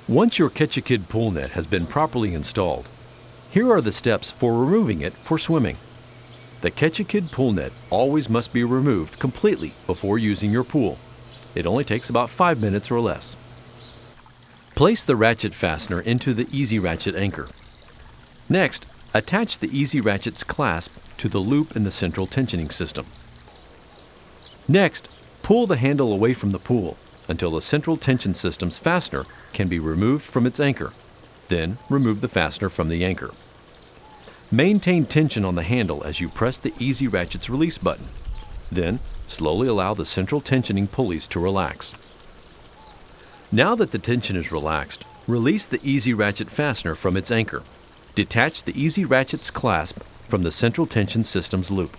Once your Katchakid pool net has been properly installed, here are the steps for removing it for swimming. The Katchakid pool net always must be removed completely before using your pool. It only takes about 5 minutes or less. Place the ratchet fastener into the easy ratchet anchor. Next, attach the easy ratchet's clasp to the loop in the central tensioning system. Next, pull the handle away from the pool until the central tension system's fastener can be removed from its anchor. Then, remove the fastener from the anchor. Maintain tension on the handle as you press the easy ratchet's release button. Then, slowly allow the central tensioning pulleys to relax. Now that the tension is relaxed, release the easy ratchet fastener from its anchor. Detach the easy ratchet's clasp from the central tension system's loop.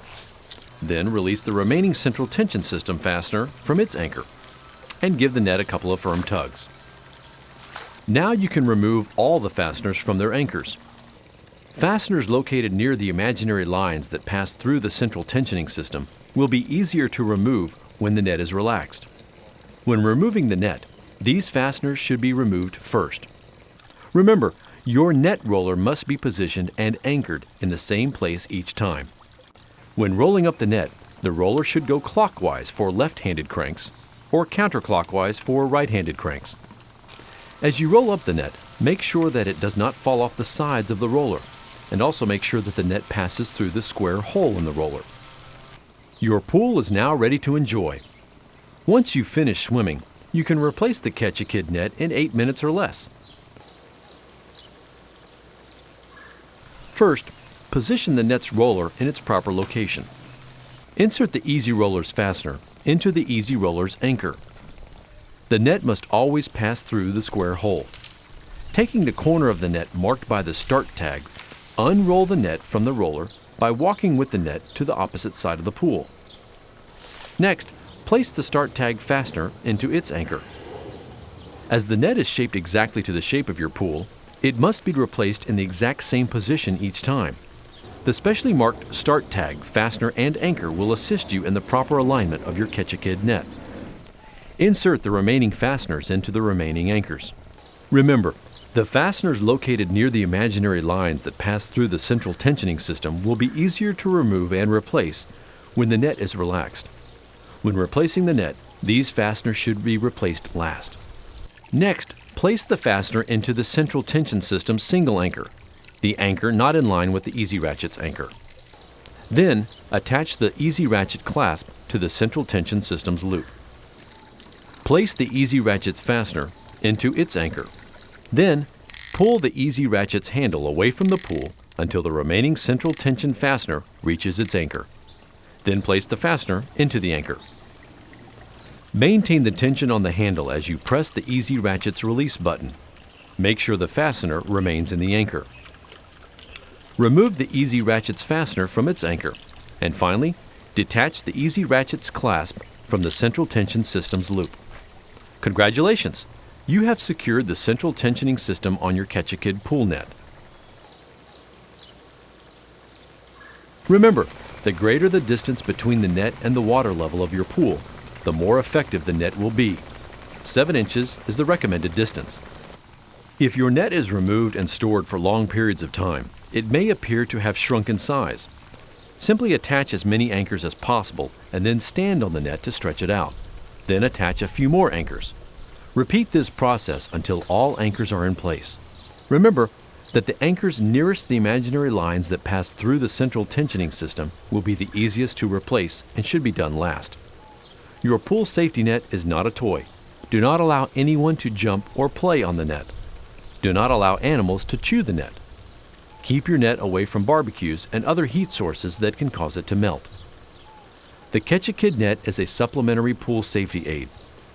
Then release the remaining central tension system fastener from its anchor and give the net a couple of firm tugs. Now you can remove all the fasteners from their anchors. Fasteners located near the imaginary lines that pass through the central tensioning system will be easier to remove when the net is relaxed. When removing the net, these fasteners should be removed first. Remember, your net roller must be positioned and anchored in the same place each time. When rolling up the net, the roller should go clockwise for left-handed cranks or counterclockwise for right-handed cranks. As you roll up the net, make sure that it does not fall off the sides of the roller, and also make sure that the net passes through the square hole in the roller. Your pool is now ready to enjoy. Once you finish swimming, you can replace the Katchakid net in 8 minutes or less. First, position the net's roller in its proper location. Insert the Easy Roller's fastener into the Easy Roller's anchor. The net must always pass through the square hole. Taking the corner of the net marked by the start tag, unroll the net from the roller by walking with the net to the opposite side of the pool. Next, place the start tag fastener into its anchor. As the net is shaped exactly to the shape of your pool, it must be replaced in the exact same position each time. The specially marked start tag, fastener, and anchor will assist you in the proper alignment of your Katchakid net. Insert the remaining fasteners into the remaining anchors. Remember, the fasteners located near the imaginary lines that pass through the central tensioning system will be easier to remove and replace when the net is relaxed. When replacing the net, these fasteners should be replaced last. Next, place the fastener into the central tension system's single anchor, the anchor not in line with the Easy Ratchet's anchor. Then, attach the Easy Ratchet clasp to the central tension system's loop. Place the Easy Ratchet's fastener into its anchor. Then, pull the Easy Ratchet's handle away from the pool until the remaining central tension fastener reaches its anchor. Then place the fastener into the anchor. Maintain the tension on the handle as you press the Easy Ratchet's release button. Make sure the fastener remains in the anchor. Remove the Easy Ratchet's fastener from its anchor. And finally, detach the Easy Ratchet's clasp from the central tension system's loop. Congratulations! You have secured the central tensioning system on your Katchakid pool net. Remember, the greater the distance between the net and the water level of your pool, the more effective the net will be. 7 inches is the recommended distance. If your net is removed and stored for long periods of time, it may appear to have shrunk in size. Simply attach as many anchors as possible and then stand on the net to stretch it out. Then attach a few more anchors. Repeat this process until all anchors are in place. Remember that the anchors nearest the imaginary lines that pass through the central tensioning system will be the easiest to replace and should be done last. Your pool safety net is not a toy. Do not allow anyone to jump or play on the net. Do not allow animals to chew the net. Keep your net away from barbecues and other heat sources that can cause it to melt. The Katchakid net is a supplementary pool safety aid.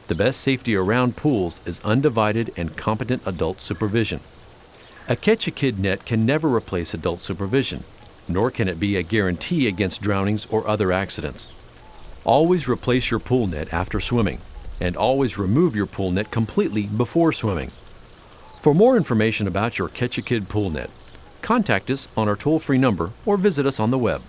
The best safety around pools is undivided and competent adult supervision. A Katchakid net can never replace adult supervision, nor can it be a guarantee against drownings or other accidents. Always replace your pool net after swimming, and always remove your pool net completely before swimming. For more information about your Katchakid pool net, contact us on our toll-free number or visit us on the web.